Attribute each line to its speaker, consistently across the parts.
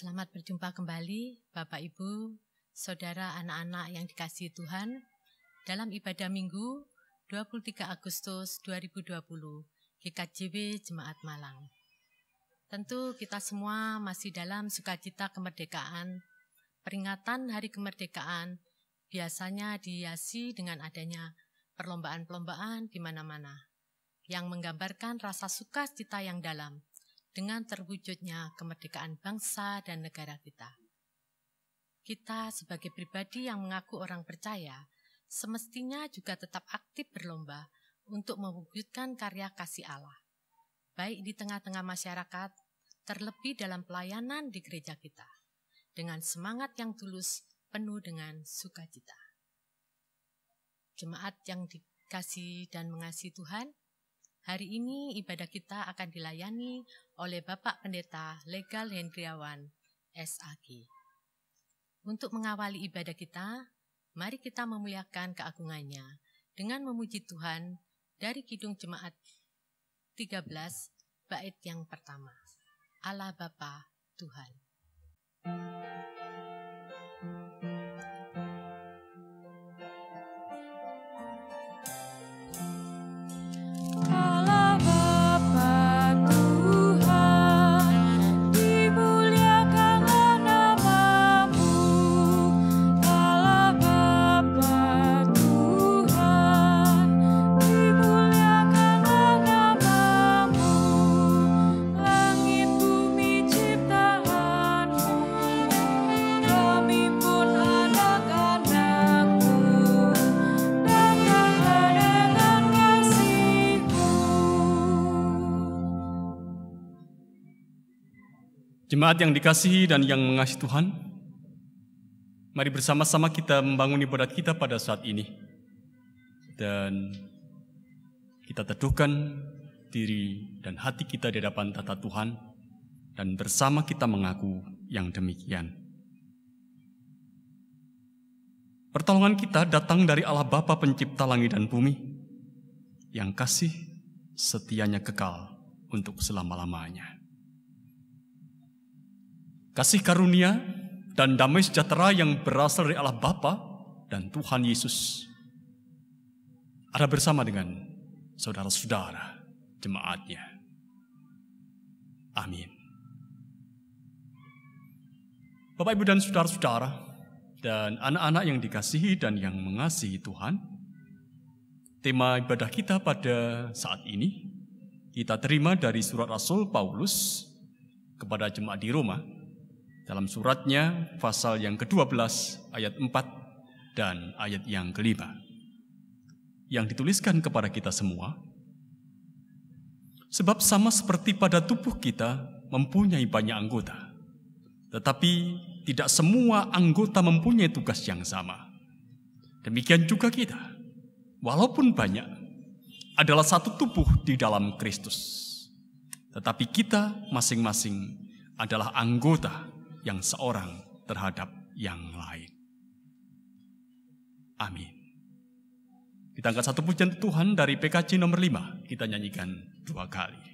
Speaker 1: Selamat berjumpa kembali Bapak Ibu, Saudara anak-anak yang dikasihi Tuhan dalam ibadah Minggu 23 Agustus 2020 GKJW Jemaat Malang. Tentu kita semua masih dalam sukacita kemerdekaan. Peringatan Hari Kemerdekaan biasanya dihiasi dengan adanya perlombaan-perlombaan di mana-mana yang menggambarkan rasa sukacita yang dalam dengan terwujudnya kemerdekaan bangsa dan negara kita. Kita sebagai pribadi yang mengaku orang percaya, semestinya juga tetap aktif berlomba untuk mewujudkan karya kasih Allah, baik di tengah-tengah masyarakat, terlebih dalam pelayanan di gereja kita, dengan semangat yang tulus, penuh dengan sukacita. Jemaat yang dikasihi dan mengasihi Tuhan, hari ini ibadah kita akan dilayani oleh Bapak Pendeta Legal Hendriawan, SAG. Untuk mengawali ibadah kita, mari kita memuliakan keagungannya dengan memuji Tuhan dari Kidung Jemaat 13, bait yang pertama. Allah Bapa Tuhan.
Speaker 2: Jemaat yang dikasihi dan yang mengasihi Tuhan, mari bersama-sama kita membangun ibadat kita pada saat ini. Dan kita teduhkan diri dan hati kita di hadapan tata Tuhan, dan bersama kita mengaku yang demikian. Pertolongan kita datang dari Allah Bapa Pencipta langit dan bumi, yang kasih setianya kekal untuk selama-lamanya. Kasih karunia dan damai sejahtera yang berasal dari Allah Bapa dan Tuhan Yesus ada bersama dengan saudara-saudara jemaatnya. Amin. Bapak, Ibu, dan saudara-saudara, dan anak-anak yang dikasihi dan yang mengasihi Tuhan, tema ibadah kita pada saat ini kita terima dari surat Rasul Paulus kepada jemaat di Roma, dalam suratnya pasal yang ke-12 ayat 4 dan ayat yang ke-5 yang dituliskan kepada kita semua. Sebab sama seperti pada tubuh kita mempunyai banyak anggota, tetapi tidak semua anggota mempunyai tugas yang sama. Demikian juga kita, walaupun banyak, adalah satu tubuh di dalam Kristus. Tetapi kita masing-masing adalah anggota yang seorang terhadap yang lain. Amin. Kita angkat satu pujian Tuhan dari PKJ nomor 5. Kita nyanyikan 2 kali.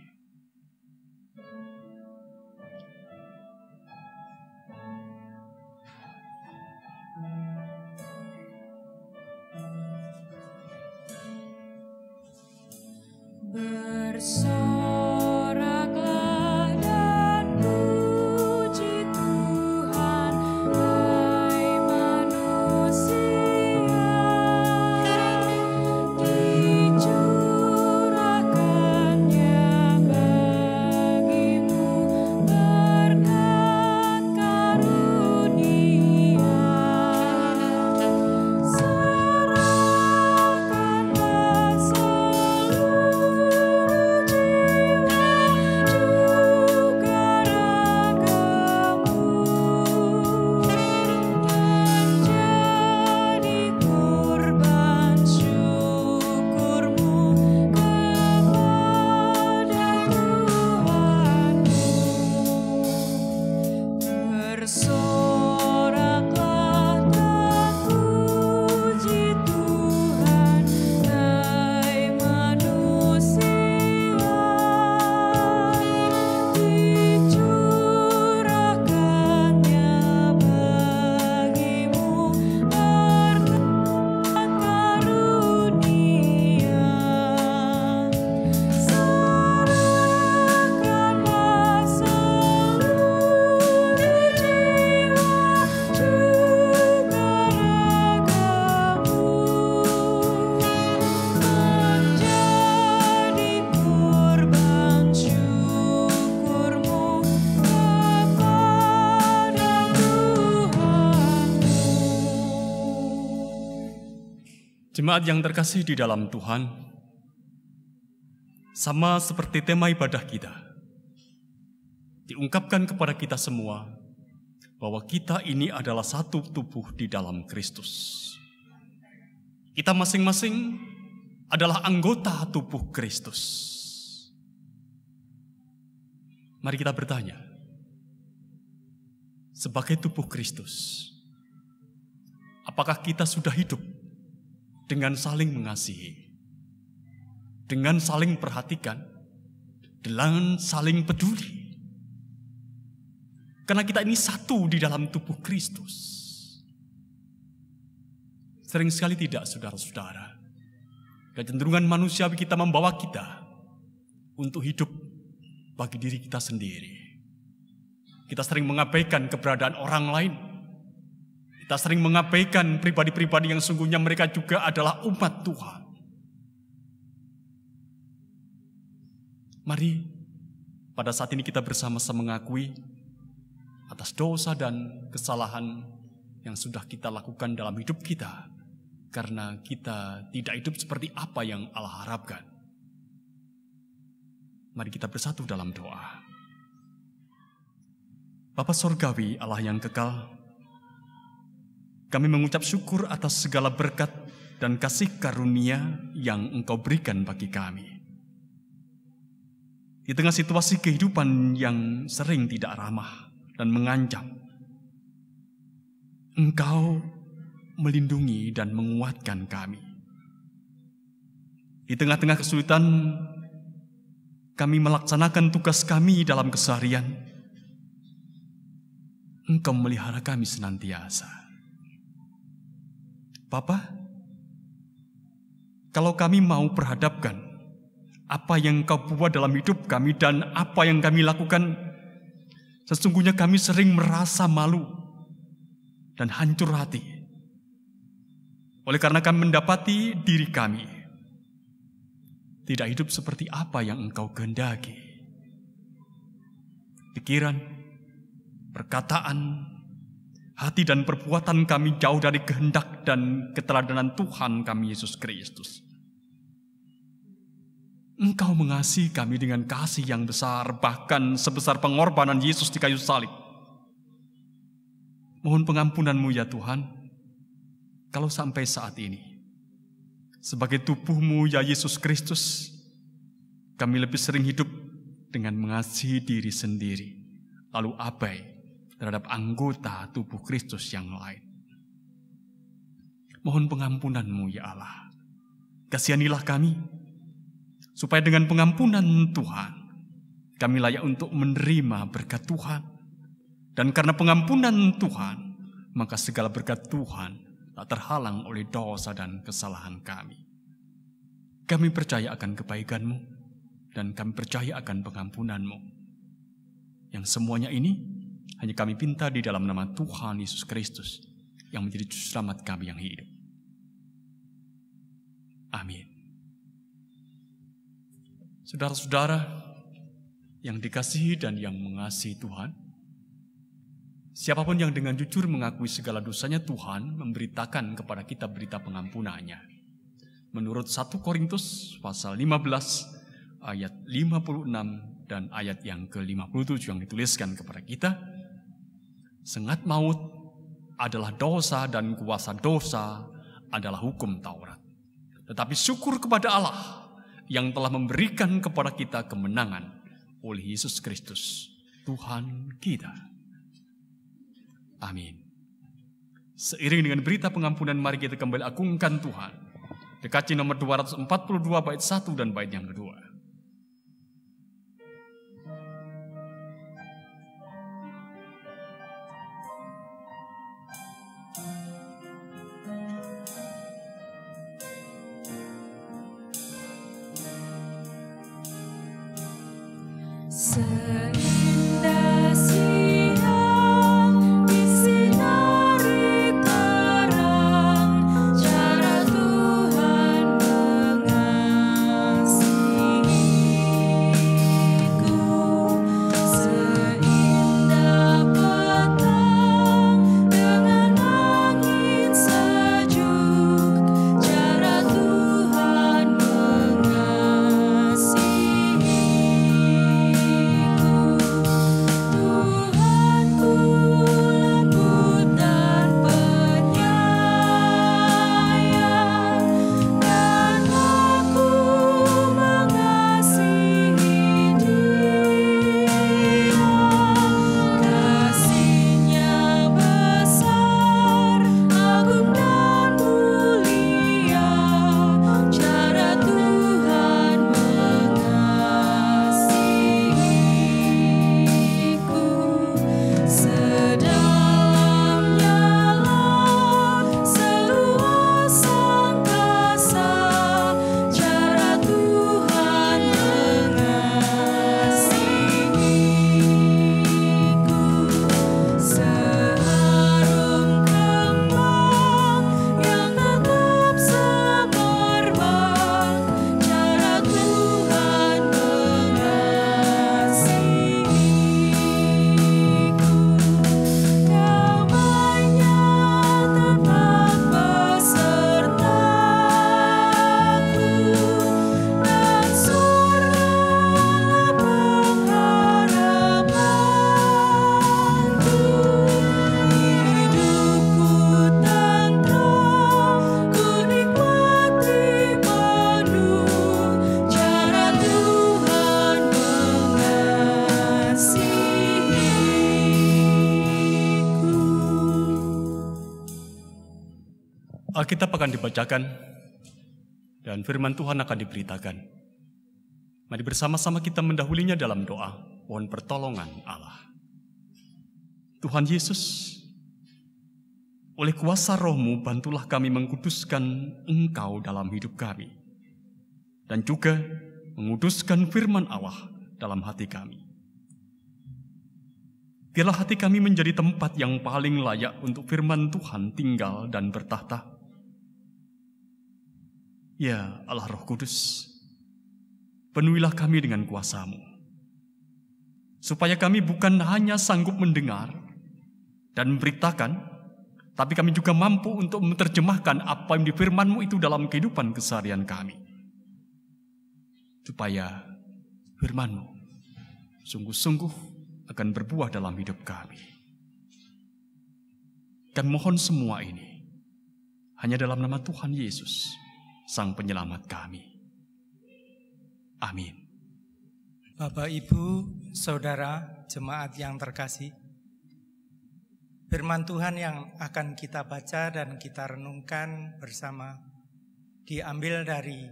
Speaker 3: Curahkannya
Speaker 2: Jemaat yang terkasih di dalam Tuhan, sama seperti tema ibadah kita, diungkapkan kepada kita semua bahwa kita ini adalah satu tubuh di dalam Kristus. Kita masing-masing adalah anggota tubuh Kristus. Mari kita bertanya, sebagai tubuh Kristus, apakah kita sudah hidup dengan saling mengasihi, dengan saling perhatikan, dengan saling peduli? Karena kita ini satu di dalam tubuh Kristus. Sering sekali tidak, saudara-saudara. Kecenderungan manusiawi kita membawa kita untuk hidup bagi diri kita sendiri. Kita sering mengabaikan keberadaan orang lain. Kita sering mengabaikan pribadi-pribadi yang sungguhnya mereka juga adalah umat Tuhan. Mari pada saat ini kita bersama-sama mengakui atas dosa dan kesalahan yang sudah kita lakukan dalam hidup kita, karena kita tidak hidup seperti apa yang Allah harapkan. Mari kita bersatu dalam doa. Bapa Sorgawi, Allah yang kekal, kami mengucap syukur atas segala berkat dan kasih karunia yang Engkau berikan bagi kami. Di tengah situasi kehidupan yang sering tidak ramah dan mengancam, Engkau melindungi dan menguatkan kami. Di tengah-tengah kesulitan, kami melaksanakan tugas kami dalam keseharian. Engkau melihara kami senantiasa. Bapa, kalau kami mau perhadapkan apa yang Engkau buat dalam hidup kami dan apa yang kami lakukan, sesungguhnya kami sering merasa malu dan hancur hati. Oleh karena kami mendapati diri kami tidak hidup seperti apa yang Engkau kehendaki. Pikiran, perkataan, hati dan perbuatan kami jauh dari kehendak dan keteladanan Tuhan kami Yesus Kristus. Engkau mengasihi kami dengan kasih yang besar, bahkan sebesar pengorbanan Yesus di kayu salib. Mohon pengampunan-Mu ya Tuhan, kalau sampai saat ini, sebagai tubuh-Mu ya Yesus Kristus, kami lebih sering hidup dengan mengasihi diri sendiri, lalu abai terhadap anggota tubuh Kristus yang lain. Mohon pengampunan-Mu ya Allah. Kasihanilah kami, supaya dengan pengampunan Tuhan, kami layak untuk menerima berkat Tuhan. Dan karena pengampunan Tuhan, maka segala berkat Tuhan tak terhalang oleh dosa dan kesalahan kami. Kami percaya akan kebaikan-Mu, dan kami percaya akan pengampunan-Mu. Yang semuanya ini hanya kami pinta di dalam nama Tuhan Yesus Kristus, yang menjadi juru selamat kami yang hidup. Amin. Saudara-saudara yang dikasihi dan yang mengasihi Tuhan, siapapun yang dengan jujur mengakui segala dosanya, Tuhan memberitakan kepada kita berita pengampunannya. Menurut 1 Korintus pasal 15 ayat 56 dan ayat yang ke-57 yang dituliskan kepada kita, sengat maut adalah dosa dan kuasa dosa adalah hukum Taurat. Tetapi syukur kepada Allah yang telah memberikan kepada kita kemenangan oleh Yesus Kristus, Tuhan kita. Amin. Seiring dengan berita pengampunan, mari kita kembali agungkan Tuhan. Dekati nomor 242 bait 1 dan bait yang kedua.
Speaker 3: Seindah siang disinari terang, cara Tuhan mengasihiku. Seindah petang dengan angin sejuk, cara
Speaker 2: Alkitab akan dibacakan dan firman Tuhan akan diberitakan. Mari bersama-sama kita mendahulinya dalam doa, mohon pertolongan Allah. Tuhan Yesus, oleh kuasa Roh-Mu, bantulah kami mengkuduskan Engkau dalam hidup kami. Dan juga menguduskan firman Allah dalam hati kami. Biarlah hati kami menjadi tempat yang paling layak untuk firman Tuhan tinggal dan bertahta. Ya Allah Roh Kudus, penuhilah kami dengan kuasa-Mu, supaya kami bukan hanya sanggup mendengar dan memberitakan, tapi kami juga mampu untuk menerjemahkan apa yang di firman-Mu itu dalam kehidupan keseharian kami. Supaya firman-Mu sungguh-sungguh akan berbuah dalam hidup kami. Dan mohon semua ini hanya dalam nama Tuhan Yesus, Sang Penyelamat kami. Amin.
Speaker 4: Bapak, Ibu, Saudara, jemaat yang terkasih, firman Tuhan yang akan kita baca dan kita renungkan bersama diambil dari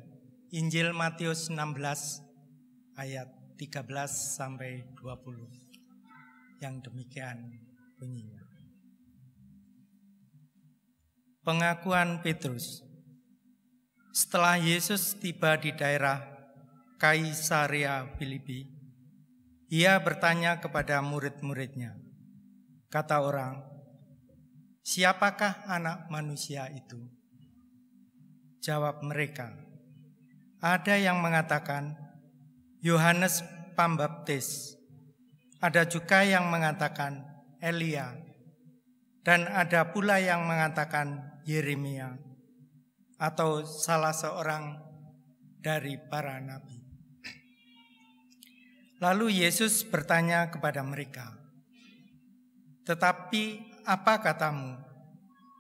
Speaker 4: Injil Matius 16 ayat 13 sampai 20. Yang demikian bunyinya. Pengakuan Petrus. Setelah Yesus tiba di daerah Kaisarea Filipi, ia bertanya kepada murid-muridnya. Kata orang, "Siapakah anak manusia itu?" Jawab mereka, "Ada yang mengatakan Yohanes Pembaptis, ada juga yang mengatakan Elia, dan ada pula yang mengatakan Yeremia, atau salah seorang dari para nabi." Lalu Yesus bertanya kepada mereka, "Tetapi apa katamu?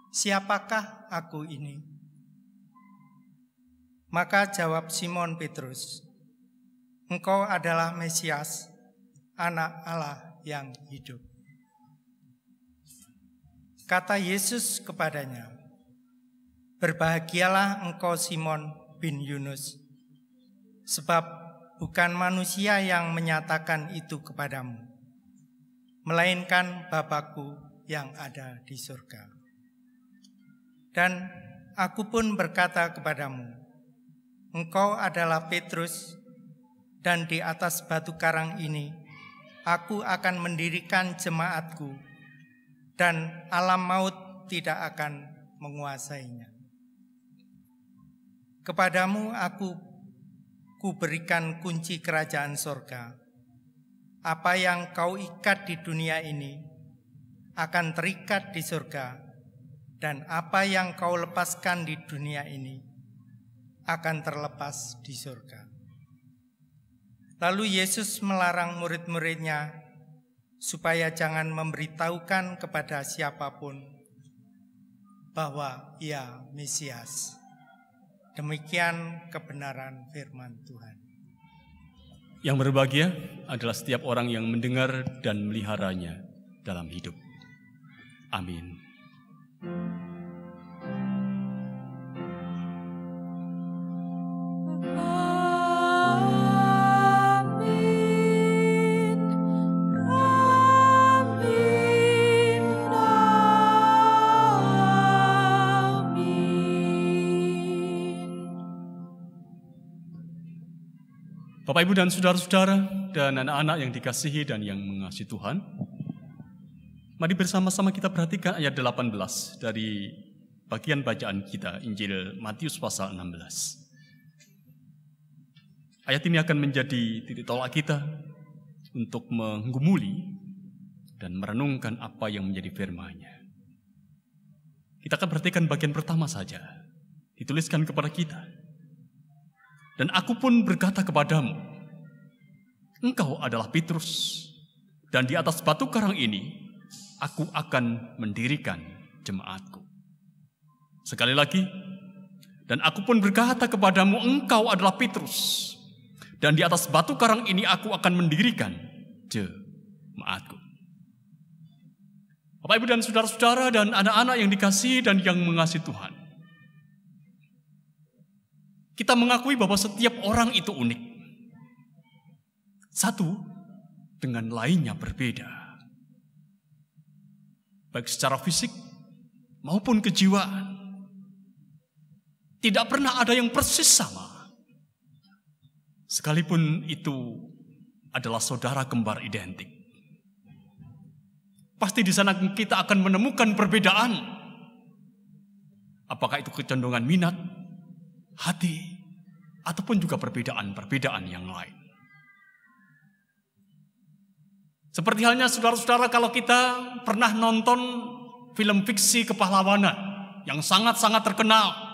Speaker 4: Siapakah aku ini?" Maka jawab Simon Petrus, "Engkau adalah Mesias, Anak Allah yang hidup." Kata Yesus kepadanya, "Berbahagialah engkau Simon bin Yunus, sebab bukan manusia yang menyatakan itu kepadamu, melainkan Bapa-Ku yang ada di surga. Dan aku pun berkata kepadamu, engkau adalah Petrus, dan di atas batu karang ini aku akan mendirikan jemaatku, dan alam maut tidak akan menguasainya. Kepadamu aku berikan kunci kerajaan sorga. Apa yang kau ikat di dunia ini akan terikat di surga, dan apa yang kau lepaskan di dunia ini akan terlepas di surga." Lalu Yesus melarang murid-muridnya supaya jangan memberitahukan kepada siapapun bahwa ia Mesias. Demikian kebenaran firman Tuhan.
Speaker 2: Yang berbahagia adalah setiap orang yang mendengar dan meliharanya dalam hidup. Amin. Bapak, Ibu, dan saudara-saudara, dan anak-anak yang dikasihi dan yang mengasihi Tuhan, mari bersama-sama kita perhatikan ayat 18 dari bagian bacaan kita, Injil Matius pasal 16. Ayat ini akan menjadi titik tolak kita untuk menggumuli dan merenungkan apa yang menjadi firman-Nya. Kita akan perhatikan bagian pertama saja, dituliskan kepada kita. Dan aku pun berkata kepadamu, engkau adalah Petrus, dan di atas batu karang ini aku akan mendirikan jemaatku. Sekali lagi, dan aku pun berkata kepadamu, engkau adalah Petrus, dan di atas batu karang ini aku akan mendirikan jemaatku. Bapak, Ibu, dan saudara-saudara, dan anak-anak yang dikasihi dan yang mengasihi Tuhan, kita mengakui bahwa setiap orang itu unik. Satu dengan lainnya berbeda. Baik secara fisik maupun kejiwaan. Tidak pernah ada yang persis sama. Sekalipun itu adalah saudara kembar identik. Pasti di sana kita akan menemukan perbedaan. Apakah itu kecenderungan minat, hati, ataupun juga perbedaan-perbedaan yang lain. Seperti halnya saudara-saudara kalau kita pernah nonton film fiksi kepahlawanan yang sangat-sangat terkenal.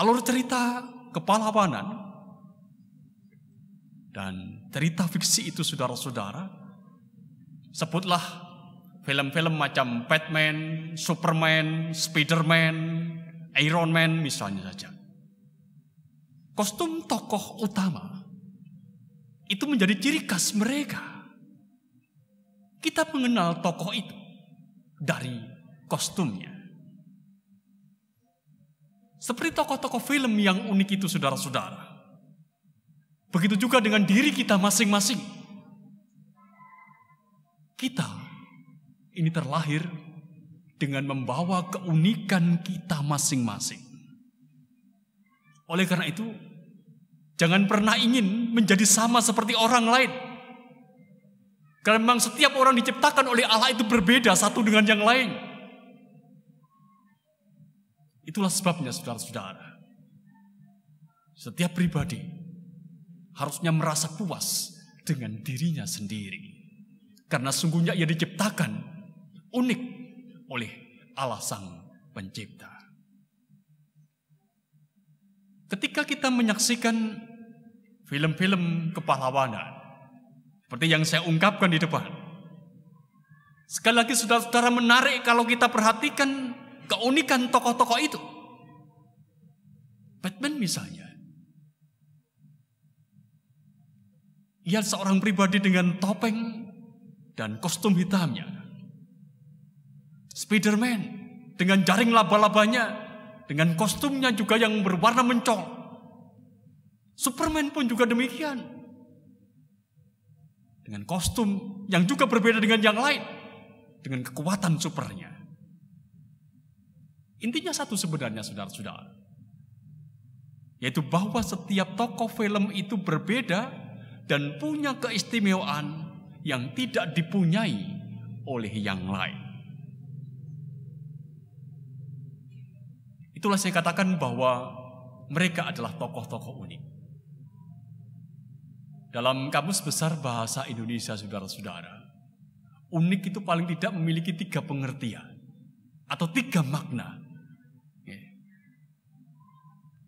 Speaker 2: Alur cerita kepahlawanan dan cerita fiksi itu saudara-saudara, sebutlah film-film macam Batman, Superman, Spiderman, Iron Man misalnya saja. Kostum tokoh utama itu menjadi ciri khas mereka. Kita mengenal tokoh itu dari kostumnya. Seperti tokoh-tokoh film yang unik itu saudara-saudara. Begitu juga dengan diri kita masing-masing. Kita ini terlahir dengan membawa keunikan kita masing-masing. Oleh karena itu, jangan pernah ingin menjadi sama seperti orang lain. Karena memang setiap orang diciptakan oleh Allah itu berbeda satu dengan yang lain. Itulah sebabnya saudara-saudara, setiap pribadi harusnya merasa puas dengan dirinya sendiri. Karena sungguhnya ia diciptakan unik oleh Allah Sang Pencipta. Ketika kita menyaksikan film-film kepahlawanan, seperti yang saya ungkapkan di depan, sekali lagi saudara-saudara menarik kalau kita perhatikan keunikan tokoh-tokoh itu. Batman misalnya, ia seorang pribadi dengan topeng dan kostum hitamnya. Spiderman dengan jaring laba-labanya, dengan kostumnya juga yang berwarna mencong. Superman pun juga demikian, dengan kostum yang juga berbeda dengan yang lain, dengan kekuatan supernya. Intinya satu sebenarnya saudara-saudara, yaitu bahwa setiap tokoh film itu berbeda dan punya keistimewaan yang tidak dipunyai oleh yang lain. Itulah saya katakan bahwa mereka adalah tokoh-tokoh unik. Dalam Kamus Besar Bahasa Indonesia saudara-saudara, unik itu paling tidak memiliki 3 pengertian atau 3 makna.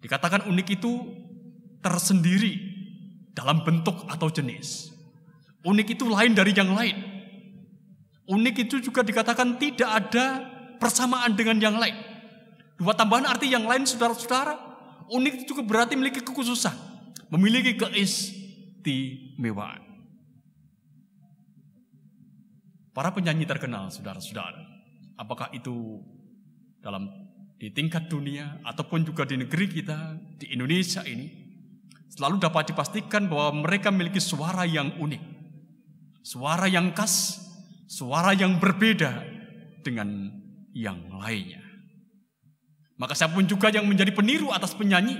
Speaker 2: Dikatakan unik itu tersendiri dalam bentuk atau jenis. Unik itu lain dari yang lain. Unik itu juga dikatakan tidak ada persamaan dengan yang lain. 2 tambahan arti yang lain saudara-saudara. Unik itu juga berarti memiliki kekhususan, memiliki keistimewaan. Para penyanyi terkenal saudara-saudara, apakah itu di tingkat dunia ataupun juga di negeri kita, di Indonesia ini, selalu dapat dipastikan bahwa mereka memiliki suara yang unik, suara yang khas, suara yang berbeda dengan yang lainnya. Maka siapapun juga yang menjadi peniru atas penyanyi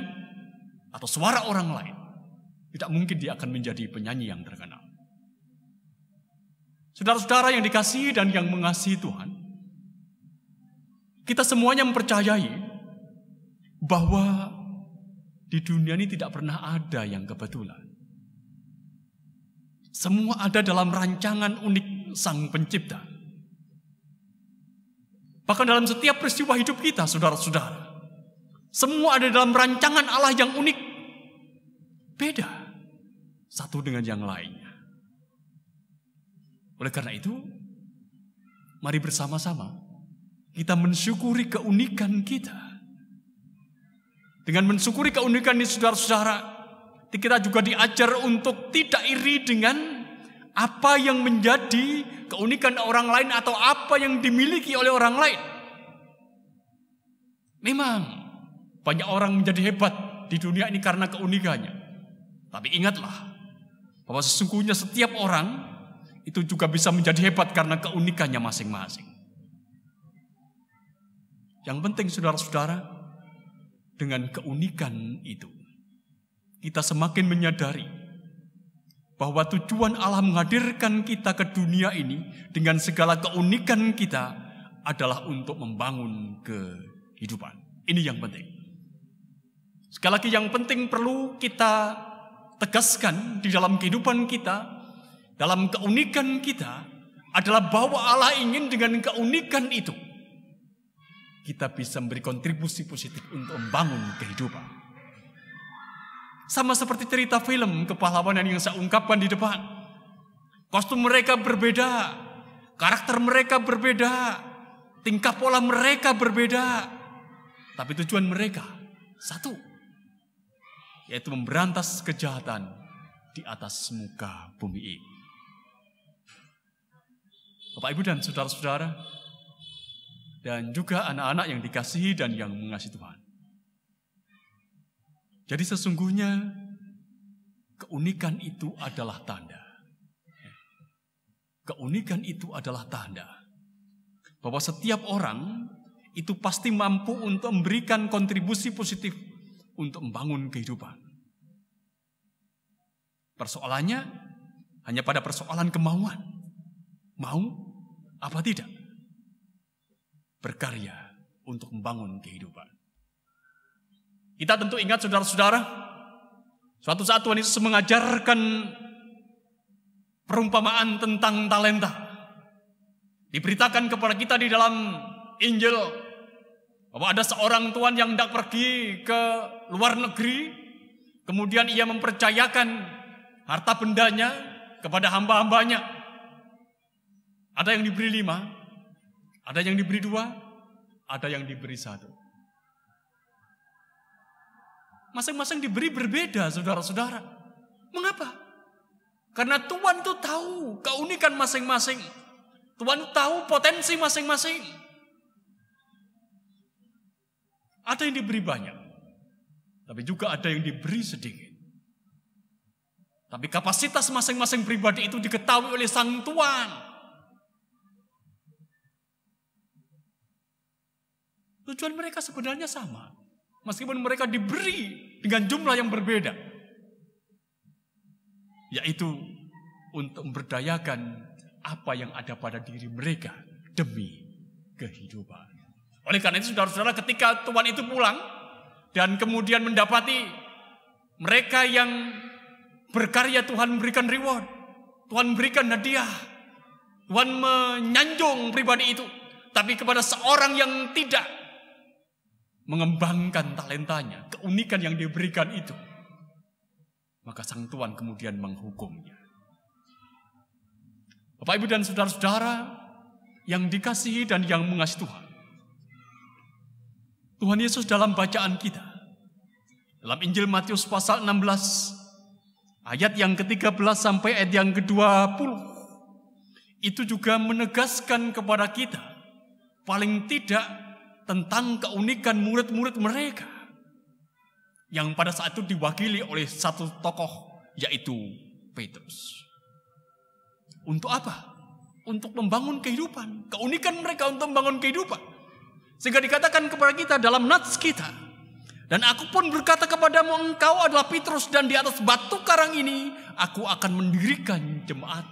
Speaker 2: atau suara orang lain, tidak mungkin dia akan menjadi penyanyi yang terkenal. Saudara-saudara yang dikasihi dan yang mengasihi Tuhan, kita semuanya mempercayai bahwa di dunia ini tidak pernah ada yang kebetulan. Semua ada dalam rancangan unik Sang Pencipta. Bahkan dalam setiap peristiwa hidup kita, saudara-saudara, semua ada dalam rancangan Allah yang unik. Beda satu dengan yang lainnya. Oleh karena itu, mari bersama-sama kita mensyukuri keunikan kita. Dengan mensyukuri keunikan ini saudara-saudara, kita juga diajar untuk tidak iri dengan apa yang menjadi keunikan orang lain atau apa yang dimiliki oleh orang lain. Memang Banyak orang menjadi hebat di dunia ini karena keunikannya. Tapi ingatlah bahwa sesungguhnya setiap orang itu juga bisa menjadi hebat karena keunikannya masing-masing. Yang penting saudara-saudara, dengan keunikan itu kita semakin menyadari bahwa tujuan Allah menghadirkan kita ke dunia ini dengan segala keunikan kita adalah untuk membangun kehidupan. Ini yang penting. Sekali lagi yang penting perlu kita tegaskan di dalam kehidupan kita, dalam keunikan kita adalah bahwa Allah ingin dengan keunikan itu kita bisa memberi kontribusi positif untuk membangun kehidupan. Sama seperti cerita film kepahlawanan yang saya ungkapkan di depan. Kostum mereka berbeda, karakter mereka berbeda, tingkah pola mereka berbeda. Tapi tujuan mereka satu, yaitu memberantas kejahatan di atas muka bumi ini. Bapak, Ibu, dan saudara-saudara, dan juga anak-anak yang dikasihi dan yang mengasihi Tuhan. Jadi sesungguhnya keunikan itu adalah tanda. Keunikan itu adalah tanda bahwa setiap orang itu pasti mampu untuk memberikan kontribusi positif untuk membangun kehidupan. Persoalannya hanya pada persoalan kemauan. Mau apa tidak? Berkarya untuk membangun kehidupan. Kita tentu ingat saudara-saudara, suatu saat Tuhan Yesus mengajarkan perumpamaan tentang talenta. Diberitakan kepada kita di dalam Injil bahwa ada seorang tuan yang hendak pergi ke luar negeri, kemudian ia mempercayakan harta bendanya kepada hamba-hambanya. Ada yang diberi 5, ada yang diberi 2, ada yang diberi 1. Masing-masing diberi berbeda, saudara-saudara. Mengapa? Karena Tuhan itu tahu keunikan masing-masing. Tuhan tahu potensi masing-masing. Ada yang diberi banyak, tapi juga ada yang diberi sedikit. Tapi kapasitas masing-masing pribadi itu diketahui oleh Sang Tuhan. Tujuan mereka sebenarnya sama, meskipun mereka diberi dengan jumlah yang berbeda, yaitu untuk memberdayakan apa yang ada pada diri mereka demi kehidupan. Oleh karena itu saudara-saudara, ketika Tuhan itu pulang dan kemudian mendapati mereka yang berkarya, Tuhan memberikan reward, Tuhan memberikan hadiah, Tuhan menyanjung pribadi itu. Tapi kepada seorang yang tidak mengembangkan talentanya, keunikan yang diberikan itu, maka Sang Tuhan kemudian menghukumnya. Bapak, Ibu, dan saudara-saudara yang dikasihi dan yang mengasihi Tuhan, Tuhan Yesus dalam bacaan kita, dalam Injil Matius pasal 16, ayat yang ke-13 sampai ayat yang ke-20, itu juga menegaskan kepada kita, paling tidak tentang keunikan murid-murid mereka, yang pada saat itu diwakili oleh satu tokoh, yaitu Petrus. Untuk apa? Untuk membangun kehidupan. Keunikan mereka untuk membangun kehidupan. Sehingga dikatakan kepada kita dalam nats kita, dan aku pun berkata kepadamu, engkau adalah Petrus, dan di atas batu karang ini aku akan mendirikan jemaat.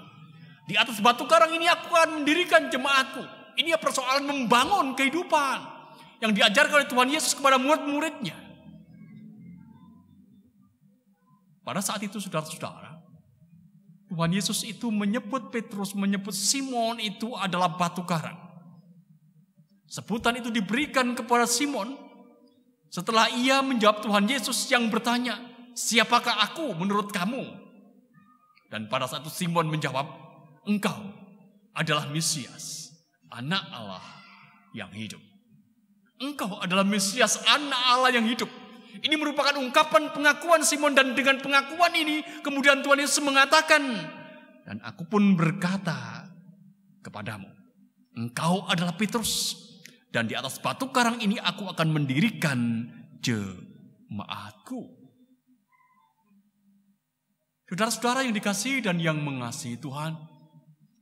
Speaker 2: Di atas batu karang ini aku akan mendirikan jemaatku. Ini persoalan membangun kehidupan yang diajarkan oleh Tuhan Yesus kepada murid-muridnya. Pada saat itu saudara-saudara, Tuhan Yesus itu menyebut Petrus, menyebut Simon itu adalah batu karang. Sebutan itu diberikan kepada Simon setelah ia menjawab Tuhan Yesus yang bertanya, siapakah aku menurut kamu? Dan pada saat itu Simon menjawab, engkau adalah Mesias, anak Allah yang hidup. Engkau adalah Mesias, anak Allah yang hidup. Ini merupakan ungkapan pengakuan Simon, dan dengan pengakuan ini kemudian Tuhan Yesus mengatakan, dan aku pun berkata kepadamu, engkau adalah Petrus, dan di atas batu karang ini aku akan mendirikan jemaatku. Saudara-saudara yang dikasihi dan yang mengasihi Tuhan,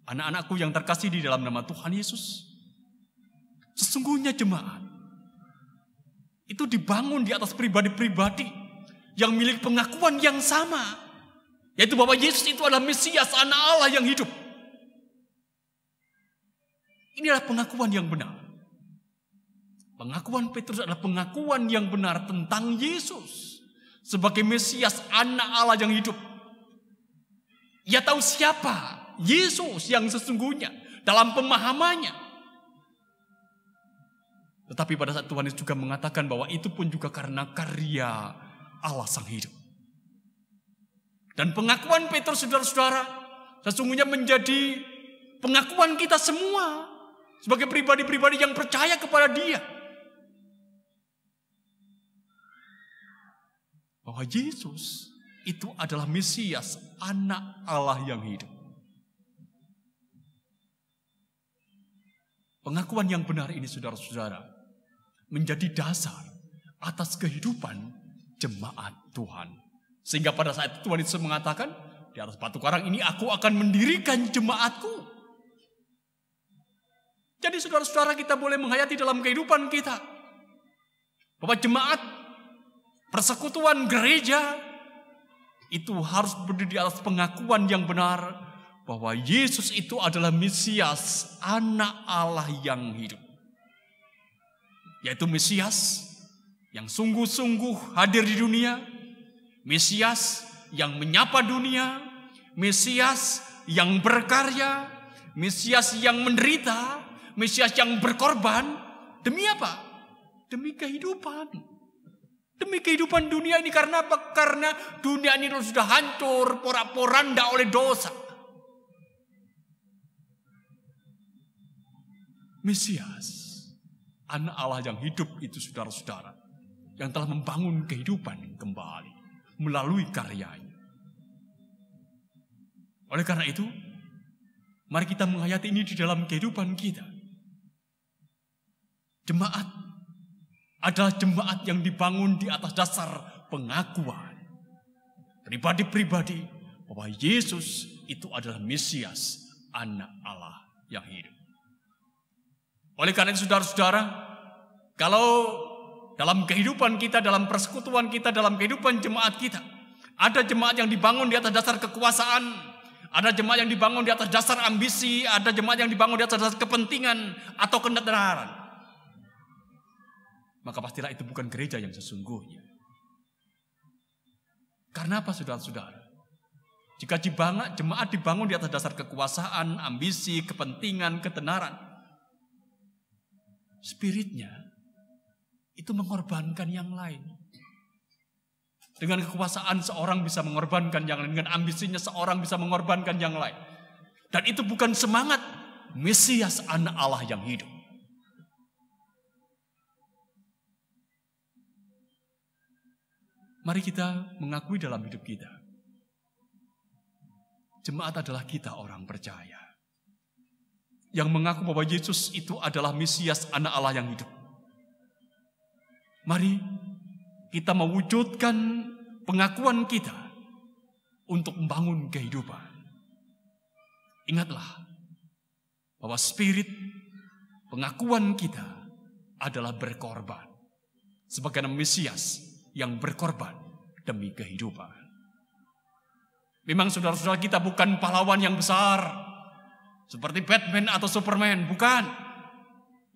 Speaker 2: anak-anakku yang terkasih di dalam nama Tuhan Yesus, sesungguhnya jemaat itu dibangun di atas pribadi-pribadi yang milik pengakuan yang sama, yaitu bahwa Yesus itu adalah Mesias, Anak Allah yang hidup. Inilah pengakuan yang benar. Pengakuan Petrus adalah pengakuan yang benar tentang Yesus sebagai Mesias, Anak Allah yang hidup. Ia tahu siapa Yesus yang sesungguhnya dalam pemahamannya. Tetapi pada saat Tuhan Yesus juga mengatakan bahwa itu pun juga karena karya Allah sang hidup. Dan pengakuan Petrus, saudara-saudara, sesungguhnya menjadi pengakuan kita semua sebagai pribadi-pribadi yang percaya kepada Dia. Bahwa Yesus itu adalah Mesias, Anak Allah yang hidup. Pengakuan yang benar ini, saudara-saudara, menjadi dasar atas kehidupan jemaat Tuhan. Sehingga pada saat Tuhan Yesus mengatakan, di atas batu karang ini aku akan mendirikan jemaatku. Jadi saudara-saudara, kita boleh menghayati dalam kehidupan kita bahwa jemaat, persekutuan gereja itu harus berdiri di atas pengakuan yang benar bahwa Yesus itu adalah Mesias, Anak Allah yang hidup. Yaitu Mesias yang sungguh-sungguh hadir di dunia, Mesias yang menyapa dunia, Mesias yang berkarya, Mesias yang menderita, Mesias yang berkorban. Demi apa? Demi kehidupan. Demi kehidupan dunia ini. Karena apa? Karena dunia ini sudah hancur, porak-poranda oleh dosa. Mesias, Anak Allah yang hidup itu, saudara-saudara, yang telah membangun kehidupan kembali melalui karyanya. Oleh karena itu, mari kita menghayati ini di dalam kehidupan kita. Jemaat adalah jemaat yang dibangun di atas dasar pengakuan pribadi-pribadi bahwa Yesus itu adalah Mesias, Anak Allah yang hidup. Oleh karena itu, saudara-saudara, kalau dalam kehidupan kita, dalam persekutuan kita, dalam kehidupan jemaat kita, ada jemaat yang dibangun di atas dasar kekuasaan, ada jemaat yang dibangun di atas dasar ambisi, ada jemaat yang dibangun di atas dasar kepentingan atau kenetralan, maka pastilah itu bukan gereja yang sesungguhnya. Karena apa, saudara-saudara? Jika jemaat dibangun di atas dasar kekuasaan, ambisi, kepentingan, ketenaran, spiritnya itu mengorbankan yang lain. Dengan kekuasaan seorang bisa mengorbankan yang lain, dengan ambisinya seorang bisa mengorbankan yang lain. Dan itu bukan semangat Mesias, Anak Allah yang hidup. Mari kita mengakui dalam hidup kita, jemaat adalah kita orang percaya yang mengaku bahwa Yesus itu adalah Mesias, Anak Allah yang hidup. Mari kita mewujudkan pengakuan kita untuk membangun kehidupan. Ingatlah bahwa spirit pengakuan kita adalah berkorban sebagai Mesias yang berkorban demi kehidupan. Memang saudara-saudara, kita bukan pahlawan yang besar seperti Batman atau Superman, bukan.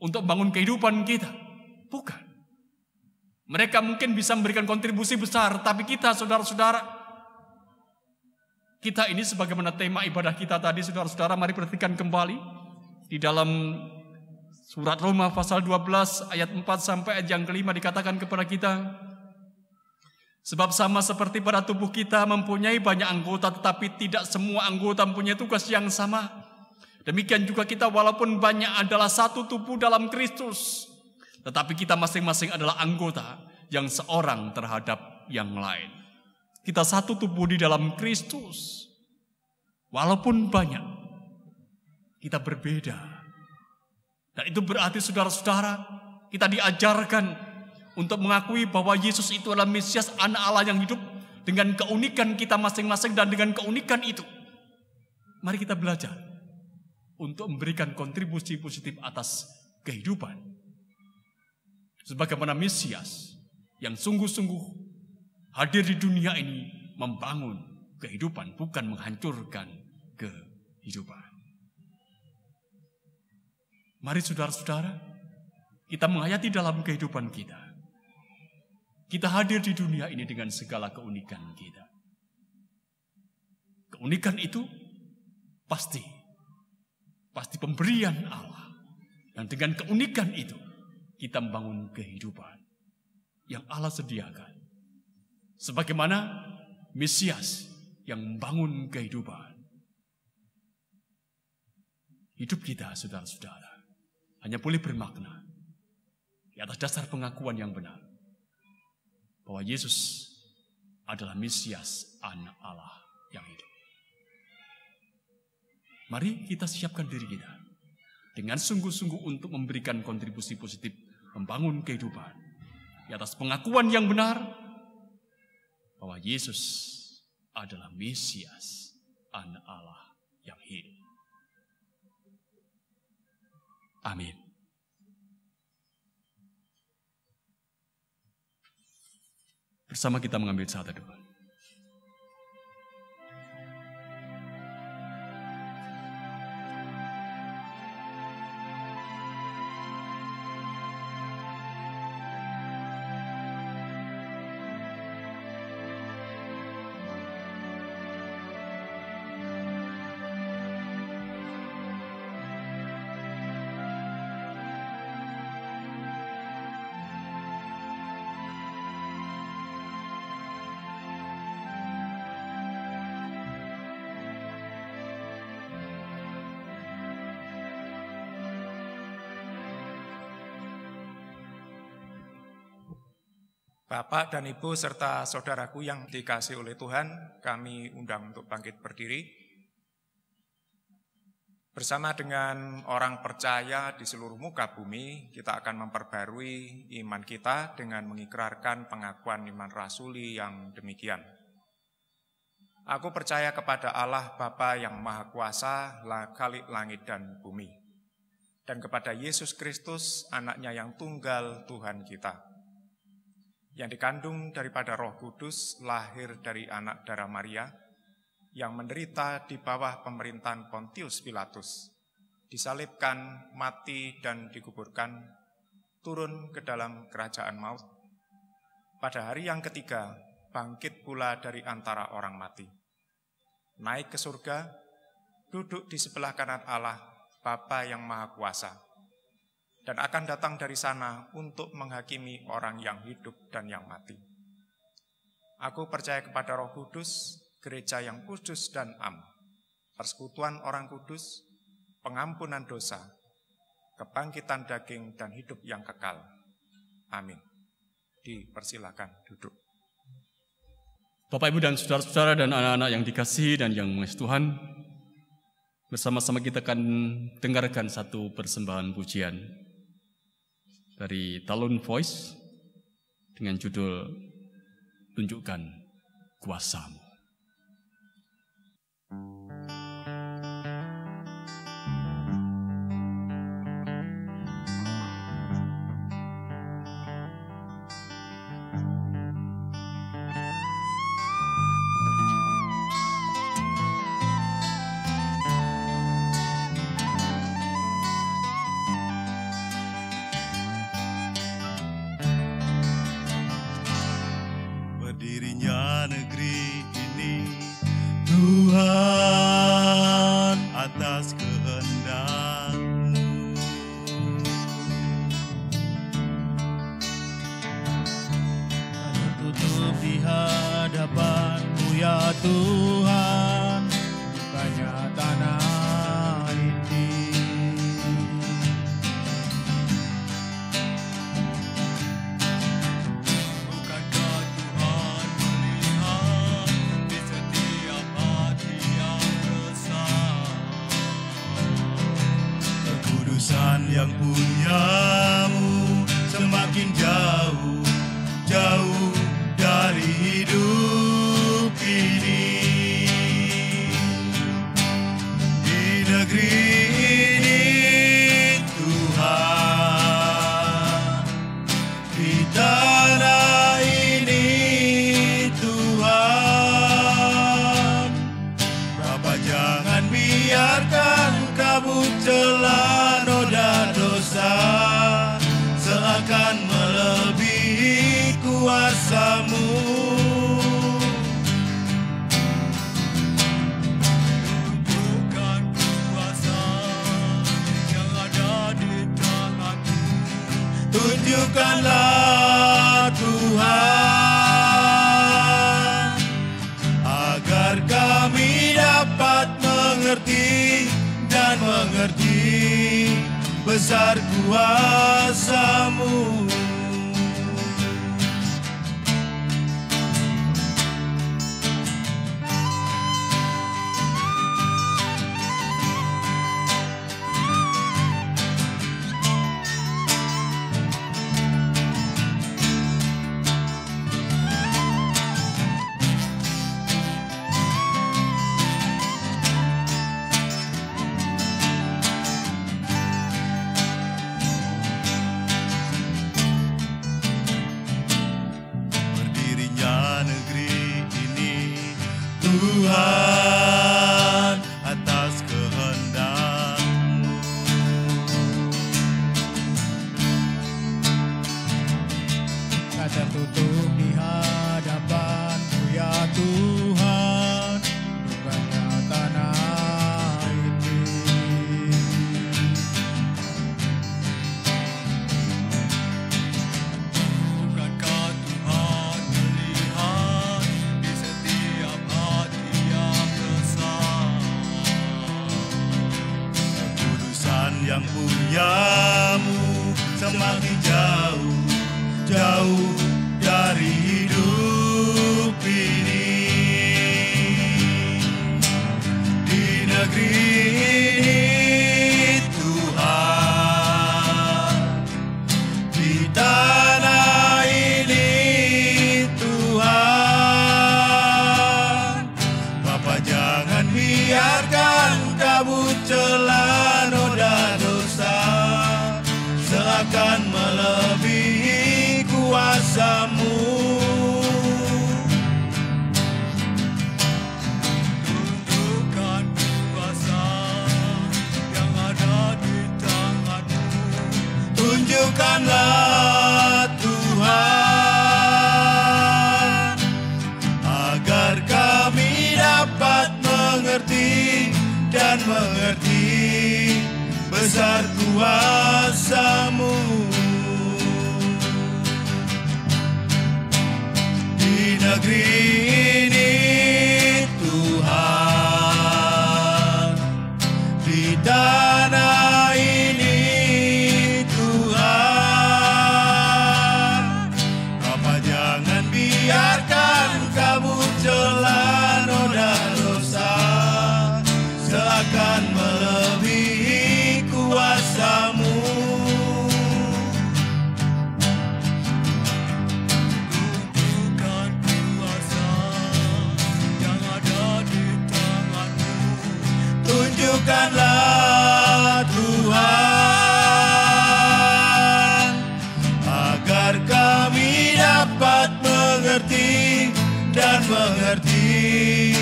Speaker 2: Untuk bangun kehidupan kita, bukan. Mereka mungkin bisa memberikan kontribusi besar, tapi kita, saudara-saudara, kita ini sebagaimana tema ibadah kita tadi, saudara-saudara, mari perhatikan kembali di dalam surat Roma pasal 12 ayat 4 sampai ayat yang kelima dikatakan kepada kita, sebab sama seperti pada tubuh kita mempunyai banyak anggota, tetapi tidak semua anggota mempunyai tugas yang sama. Demikian juga kita walaupun banyak adalah satu tubuh dalam Kristus, tetapi kita masing-masing adalah anggota yang seorang terhadap yang lain. Kita satu tubuh di dalam Kristus. Walaupun banyak, kita berbeda. Dan itu berarti saudara-saudara, kita diajarkan untuk mengakui bahwa Yesus itu adalah Mesias, Anak Allah yang hidup, dengan keunikan kita masing-masing dan dengan keunikan itu, mari kita belajar untuk memberikan kontribusi positif atas kehidupan. Sebagaimana Mesias yang sungguh-sungguh hadir di dunia ini membangun kehidupan, bukan menghancurkan kehidupan. Mari saudara-saudara, kita menghayati dalam kehidupan kita. Kita hadir di dunia ini dengan segala keunikan kita. Keunikan itu pasti pemberian Allah. Dan dengan keunikan itu, kita membangun kehidupan yang Allah sediakan. Sebagaimana Mesias yang membangun kehidupan. Hidup kita, saudara-saudara, hanya boleh bermakna di atas dasar pengakuan yang benar bahwa Yesus adalah Mesias, Anak Allah yang hidup. Mari kita siapkan diri kita dengan sungguh-sungguh untuk memberikan kontribusi positif membangun kehidupan di atas pengakuan yang benar bahwa Yesus adalah Mesias, Anak Allah yang hidup. Amin. Bersama kita mengambil saat teduh.
Speaker 5: Bapak dan Ibu serta saudaraku yang dikasihi oleh Tuhan, kami undang untuk bangkit berdiri. Bersama dengan orang percaya di seluruh muka bumi, kita akan memperbarui iman kita dengan mengikrarkan pengakuan iman rasuli yang demikian. Aku percaya kepada Allah Bapa yang Maha Kuasa, Khalik langit dan bumi, dan kepada Yesus Kristus, Anaknya yang tunggal Tuhan kita, yang dikandung daripada Roh Kudus, lahir dari anak darah Maria, yang menderita di bawah pemerintahan Pontius Pilatus, disalibkan, mati dan dikuburkan, turun ke dalam kerajaan maut. Pada hari yang ketiga, bangkit pula dari antara orang mati, naik ke surga, duduk di sebelah kanan Allah, Bapa yang Maha Kuasa, dan akan datang dari sana untuk menghakimi orang yang hidup dan yang mati. Aku percaya kepada Roh Kudus, gereja yang kudus dan am, persekutuan orang kudus, pengampunan dosa, kebangkitan daging dan hidup yang kekal. Amin. Dipersilakan duduk.
Speaker 2: Bapak, Ibu, dan saudara-saudara dan anak-anak yang dikasihi dan yang mengasihi Tuhan, bersama-sama kita akan dengarkan satu persembahan pujian dari Talon Voice dengan judul Tunjukkan Kuasa-Mu.
Speaker 6: Berdirinya negeri ini, Tuhan, atas kehendak-Mu. Tertutup di hadapan-Mu ya Tuhan, bukannya tanah ini. Bukankah Tuhan melihat di setiap hati yang resah? Kekudusan yang punya-Mu semakin jauh Tunjukkanlah Tuhan, agar kami dapat mengerti dan mengerti besar kuasa-Mu. Tuhan, atas kehendak-Mu. Tak tertutup di hadapan-Mu ya Tuhan, bukannya tanah ini.
Speaker 3: Bukankah Tuhan melihat di setiap hati yang resah?
Speaker 6: Kekudusan yang punya-Mu semakin jauh, jauh dari hidup ini. Di negeri ini Tuhan, di tanah ini Tuhan, Bapa jangan biarkan kabut celah noda dosa seakan melebihi kuasa-Mu.
Speaker 3: Tunjukkan kuasa yang ada di tangan-Mu.
Speaker 6: Tunjukkanlah Tuhan, agar kami dapat mengerti dan mengerti besar kuasa-Mu. Di negeri ini Tuhan, di tanah ini Tuhan, Bapa jangan biarkan kabut celah noda dosa seakan melebihi kuasa-Mu.
Speaker 3: Tunjukkan kuasa yang ada di tangan-Mu.
Speaker 6: Tunjukkanlah Tuhan, agar kami dapat mengerti dan mengerti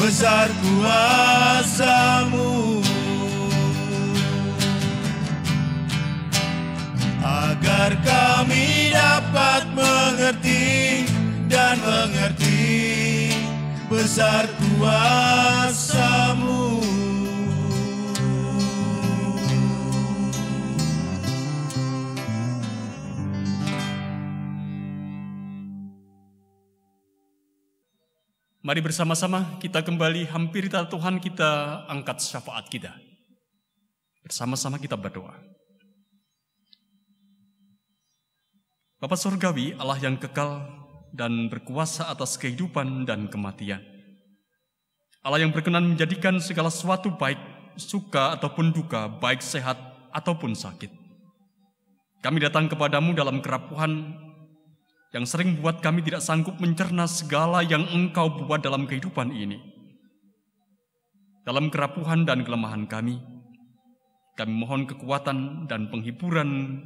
Speaker 6: besar kuasa-Mu. Agar kami dapat mengerti dan mengerti besar kuasa-Mu.
Speaker 2: Mari bersama-sama kita kembali hampiri tata Tuhan, kita angkat syafaat kita. Bersama-sama kita berdoa. Bapa Surgawi, Allah yang kekal dan berkuasa atas kehidupan dan kematian. Allah yang berkenan menjadikan segala sesuatu baik, suka ataupun duka, baik sehat ataupun sakit. Kami datang kepadamu dalam kerapuhan yang sering membuat kami tidak sanggup mencerna segala yang Engkau buat dalam kehidupan ini. Dalam kerapuhan dan kelemahan kami mohon kekuatan dan penghiburan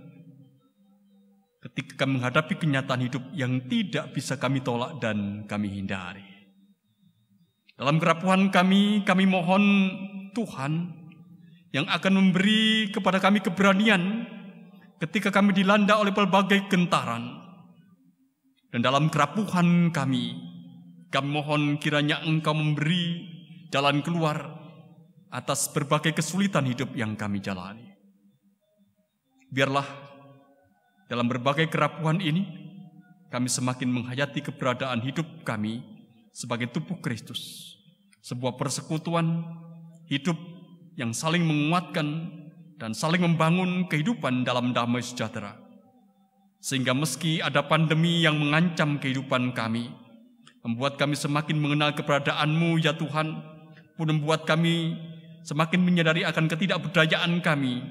Speaker 2: ketika kami menghadapi kenyataan hidup yang tidak bisa kami tolak dan kami hindari. Dalam kerapuhan kami mohon Tuhan yang akan memberi kepada kami keberanian ketika kami dilanda oleh berbagai gentaran. Dan dalam kerapuhan kami mohon kiranya Engkau memberi jalan keluar atas berbagai kesulitan hidup yang kami jalani. Biarlah Dalam berbagai kerapuhan ini, kami semakin menghayati keberadaan hidup kami sebagai tubuh Kristus. Sebuah persekutuan hidup yang saling menguatkan dan saling membangun kehidupan dalam damai sejahtera. Sehingga meski ada pandemi yang mengancam kehidupan kami, membuat kami semakin mengenal keberadaan-Mu ya Tuhan, pun membuat kami semakin menyadari akan ketidakberdayaan kami,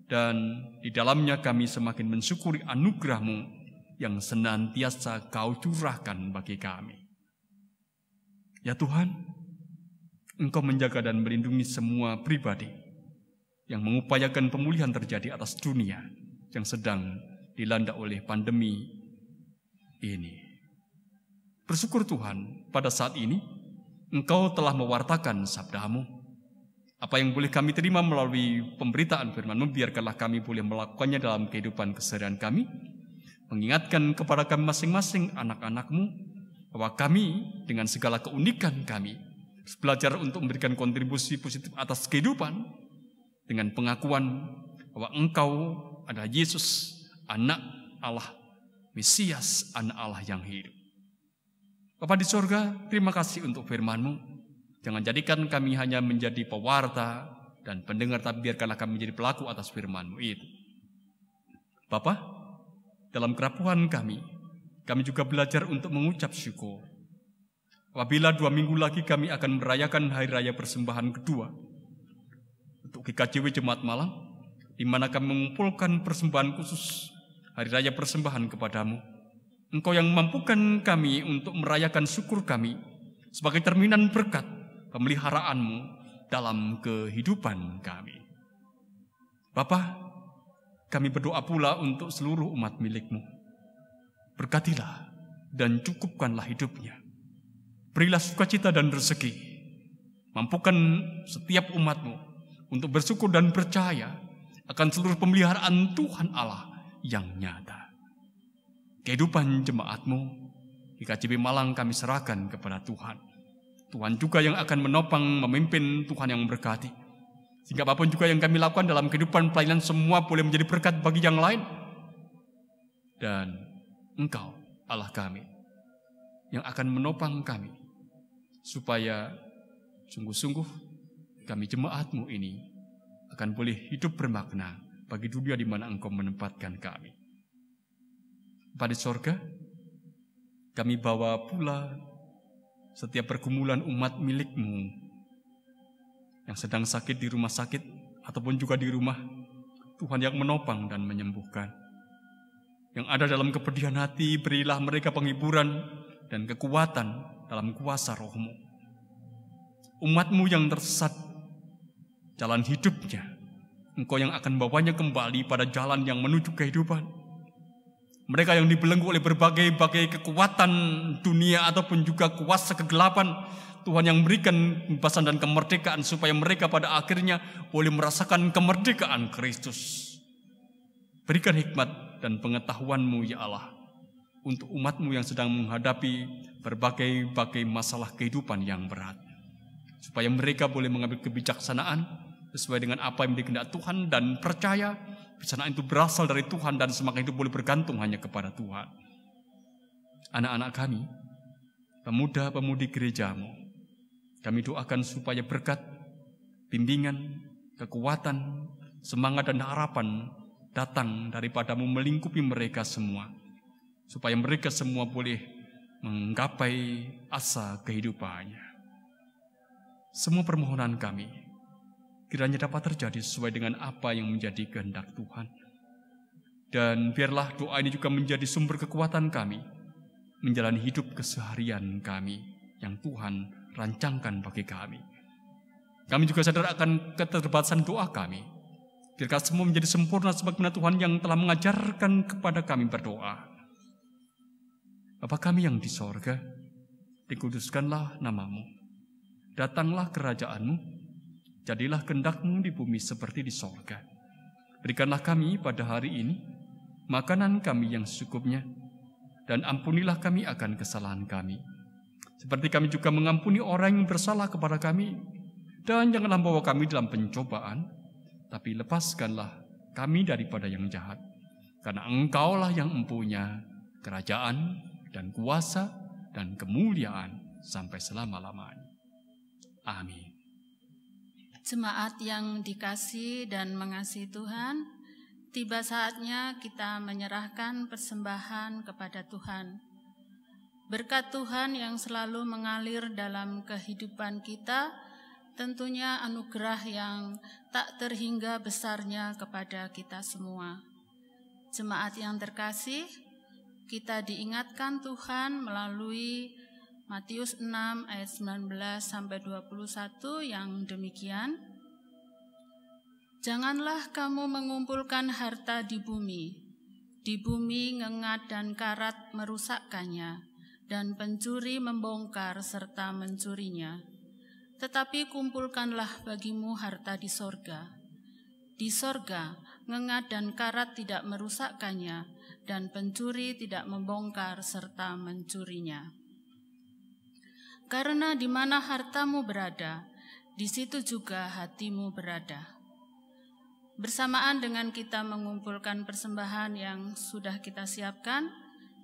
Speaker 2: dan di dalamnya kami semakin mensyukuri anugerah-Mu yang senantiasa Kau curahkan bagi kami. Ya Tuhan, Engkau menjaga dan melindungi semua pribadi yang mengupayakan pemulihan terjadi atas dunia yang sedang dilanda oleh pandemi ini. Bersyukur Tuhan, pada saat ini Engkau telah mewartakan sabda-Mu. Apa yang boleh kami terima melalui pemberitaan firman-Mu, biarkanlah kami boleh melakukannya dalam kehidupan keseharian kami, mengingatkan kepada kami masing-masing anak-anak-Mu bahwa kami dengan segala keunikan kami belajar untuk memberikan kontribusi positif atas kehidupan dengan pengakuan bahwa Engkau adalah Yesus, Anak Allah, Mesias, Anak Allah yang hidup. Bapa di sorga, terima kasih untuk firman-Mu. Jangan jadikan kami hanya menjadi pewarta dan pendengar, tapi biarkanlah kami menjadi pelaku atas firman-Mu itu. Bapa, dalam kerapuhan kami juga belajar untuk mengucap syukur. Apabila 2 minggu lagi kami akan merayakan Hari Raya Persembahan kedua untuk GKJW Jemaat Malang, di mana kami mengumpulkan persembahan khusus Hari Raya Persembahan kepadamu. Engkau yang mampukan kami untuk merayakan syukur kami sebagai cerminan berkat pemeliharaan-Mu dalam kehidupan kami. Bapa, kami berdoa pula untuk seluruh umat milik-Mu. Berkatilah dan cukupkanlah hidupnya. Berilah sukacita dan rezeki. Mampukan setiap umat-Mu untuk bersyukur dan percaya akan seluruh pemeliharaan Tuhan Allah yang nyata. Kehidupan jemaat-Mu di GKJW Malang kami serahkan kepada Tuhan. Tuhan juga yang akan menopang, memimpin, Tuhan yang memberkati. Sehingga apapun juga yang kami lakukan dalam kehidupan pelayanan, semua boleh menjadi berkat bagi yang lain. Dan Engkau, Allah kami, yang akan menopang kami, supaya sungguh-sungguh kami jemaat-Mu ini akan boleh hidup bermakna bagi dunia di mana Engkau menempatkan kami. Pada sorga, kami bawa pula setiap pergumulan umat milik-Mu yang sedang sakit di rumah sakit ataupun juga di rumah. Tuhan yang menopang dan menyembuhkan. Yang ada dalam kepedihan hati, berilah mereka penghiburan dan kekuatan dalam kuasa Roh-Mu. Umat-Mu yang tersesat jalan hidupnya, Engkau yang akan bawanya kembali pada jalan yang menuju kehidupan. Mereka yang dibelenggu oleh berbagai kekuatan dunia ataupun juga kuasa kegelapan, Tuhan yang memberikan kebebasan dan kemerdekaan supaya mereka pada akhirnya boleh merasakan kemerdekaan Kristus. Berikan hikmat dan pengetahuan-Mu ya Allah untuk umat-Mu yang sedang menghadapi berbagai masalah kehidupan yang berat, supaya mereka boleh mengambil kebijaksanaan sesuai dengan apa yang dikehendaki Tuhan dan percaya kebijaksanaan itu berasal dari Tuhan dan semakin itu boleh bergantung hanya kepada Tuhan. Anak-anak kami, pemuda-pemudi gereja-Mu, kami doakan supaya berkat, bimbingan, kekuatan, semangat dan harapan datang daripada-Mu melingkupi mereka semua, supaya mereka semua boleh menggapai asa kehidupannya. Semua permohonan kami kiranya dapat terjadi sesuai dengan apa yang menjadi kehendak Tuhan. Dan biarlah doa ini juga menjadi sumber kekuatan kami menjalani hidup keseharian kami yang Tuhan rancangkan bagi kami. Kami juga sadar akan keterbatasan doa kami. Biarkan semua menjadi sempurna sebagaimana Tuhan yang telah mengajarkan kepada kami berdoa. Bapa kami yang di sorga, dikuduskanlah nama-Mu. Datanglah kerajaan-Mu, jadilah kehendak-Mu di bumi seperti di sorga. Berikanlah kami pada hari ini makanan kami yang secukupnya, dan ampunilah kami akan kesalahan kami, seperti kami juga mengampuni orang yang bersalah kepada kami. Dan janganlah bawa kami dalam pencobaan, tapi lepaskanlah kami daripada yang jahat. karena Engkaulah yang mempunyai kerajaan dan kuasa dan kemuliaan sampai selama-lamanya. Amin.
Speaker 7: Jemaat yang dikasihi dan mengasihi Tuhan, tiba saatnya kita menyerahkan persembahan kepada Tuhan. Berkat Tuhan yang selalu mengalir dalam kehidupan kita, tentunya anugerah yang tak terhingga besarnya kepada kita semua. Jemaat yang terkasih, kita diingatkan Tuhan melalui Matius 6 ayat 19-21 yang demikian. Janganlah kamu mengumpulkan harta di bumi ngengat dan karat merusakkannya, dan pencuri membongkar serta mencurinya. Tetapi kumpulkanlah bagimu harta di sorga. Di sorga, ngengat dan karat tidak merusakkannya, dan pencuri tidak membongkar serta mencurinya. Karena di mana hartamu berada, di situ juga hatimu berada. Bersamaan dengan kita mengumpulkan persembahan yang sudah kita siapkan,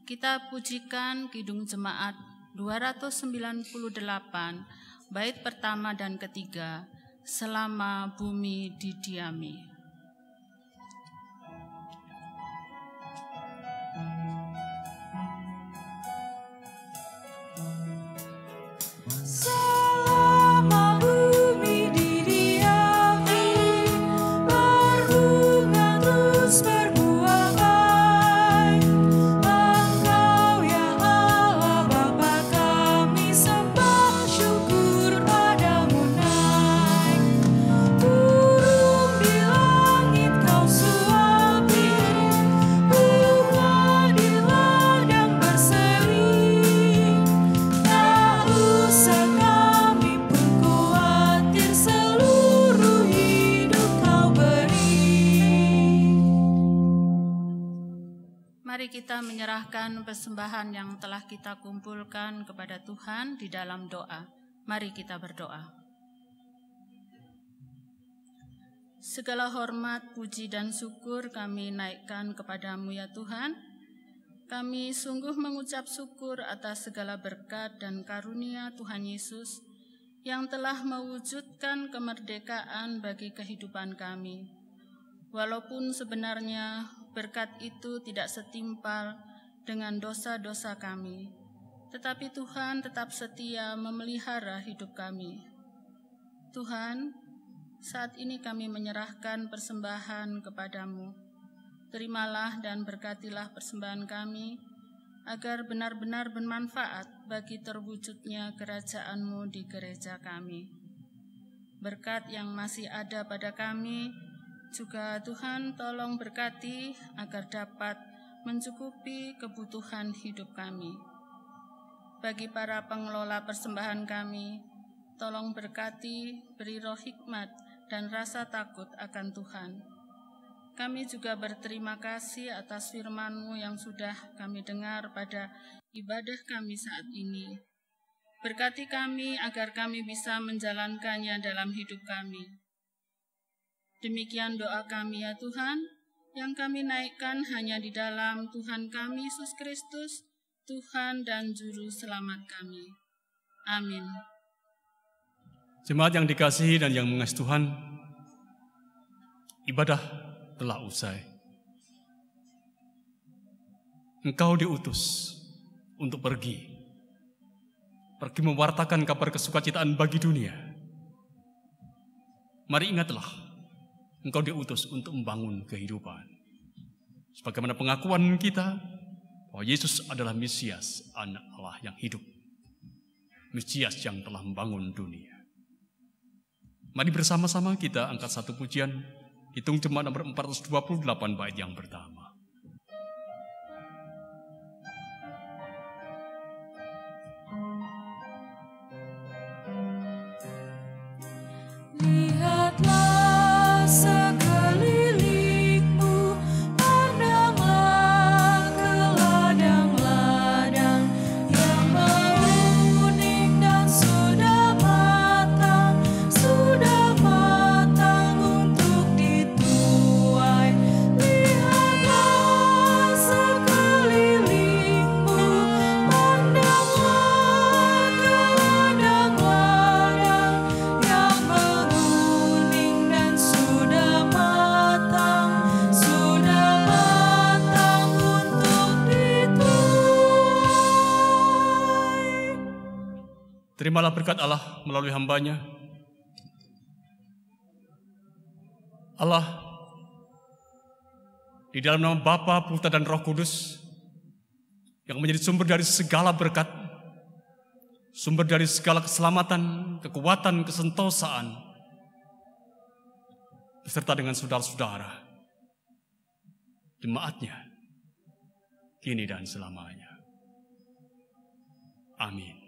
Speaker 7: kita pujikan Kidung Jemaat 298, bait pertama dan ketiga, Selama Bumi Didiami.
Speaker 8: Selama bumi didiami, berbunga terus berbuah baik. Engkau ya Allah Bapa, kami sembah, syukur padamu naik. Burung di langit kau suapi, bunga di ladang berseri. Tak usah kami pun khawatir, seluruh hidup kau beri.
Speaker 7: Mari kita menyerahkan persembahan yang telah kita kumpulkan kepada Tuhan di dalam doa. Mari kita berdoa. Segala hormat, puji, dan syukur kami naikkan kepadamu ya Tuhan. Kami sungguh mengucap syukur atas segala berkat dan karunia Tuhan Yesus yang telah mewujudkan kemerdekaan bagi kehidupan kami. Walaupun sebenarnya berkat itu tidak setimpal dengan dosa-dosa kami, tetapi Tuhan tetap setia memelihara hidup kami. Tuhan, saat ini kami menyerahkan persembahan kepadamu. Terimalah dan berkatilah persembahan kami, agar benar-benar bermanfaat bagi terwujudnya kerajaan-Mu di gereja kami. Berkat yang masih ada pada kami, juga Tuhan tolong berkati agar dapat mencukupi kebutuhan hidup kami. Bagi para pengelola persembahan kami, tolong berkati, beri roh hikmat dan rasa takut akan Tuhan. Kami juga berterima kasih atas firman-Mu yang sudah kami dengar pada ibadah kami saat ini. Berkati kami agar kami bisa menjalankannya dalam hidup kami. Demikian doa kami ya Tuhan, yang kami naikkan hanya di dalam Tuhan kami Yesus Kristus, Tuhan dan Juru Selamat kami. Amin.
Speaker 2: Jemaat yang dikasihi dan yang mengasihi Tuhan, ibadah telah usai. Engkau diutus untuk pergi mewartakan kabar kesukacitaan bagi dunia. Mari ingatlah, Engkau diutus untuk membangun kehidupan. Sebagaimana pengakuan kita bahwa Yesus adalah Mesias, Anak Allah yang hidup. Mesias yang telah membangun dunia. Mari bersama-sama kita angkat satu pujian, Hitung Jemaat nomor 428 bait yang pertama.
Speaker 8: Lihatlah sekelilingmu, pandanglah ke ladang-ladang yang menguning dan sudah matang untuk dituai. Lihatlah
Speaker 2: Terimalah berkat Allah melalui hamba-Nya. Allah, di dalam nama Bapa, Putra, dan Roh Kudus, yang menjadi sumber dari segala berkat, sumber dari segala keselamatan, kekuatan, kesentosaan, beserta dengan saudara-saudara, jemaat-Nya, kini dan selamanya. Amin.